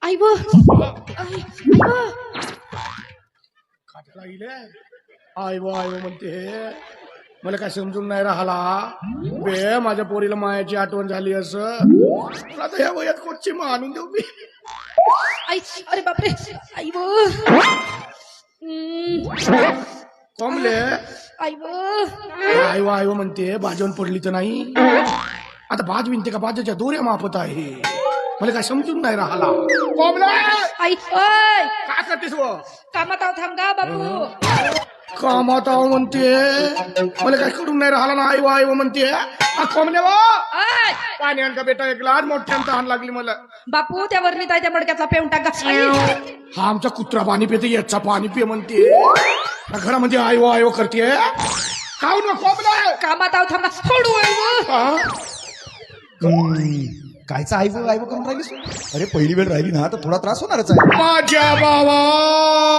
आई व आई व आय व म्हणते मला काय समजून नाही राहिला बे माझ्या पोरीला मायाची आठवण झाली असं आता या वयात कोणची मा आणून देऊ मी आई अरे बापरे आई व कमले आई व आय व म्हणते बाजून पडली तर नाही आता बाज विनते का बाजाच्या दोऱ्या मापत आहे मला काय समजून नाही राहिला कमले आई ओय काय करतेस व कामात आहो थांब गा बापू कामात आहो म्हणते मला काय करून नाही राहिला ना आई व म्हणते कमले व आय पाणी आण का बेटा एक लाट मोठ्यानं तहान लागली मला बापू त्या वरणी त्या मडक्यातला पेऊन टाक गा. आई, हा आमचा कुत्रा पाणी पिते याचा पाणी पिय म्हणते घरामध्ये आयो करते काऊन ना कोंबला कामात आहो थांब गा. हळू आई व कायचा आईव करून राहिलीस अरे पहिली वेळ राहिली ना तर थोडा त्रास होणारच आहे माझ्या बाबा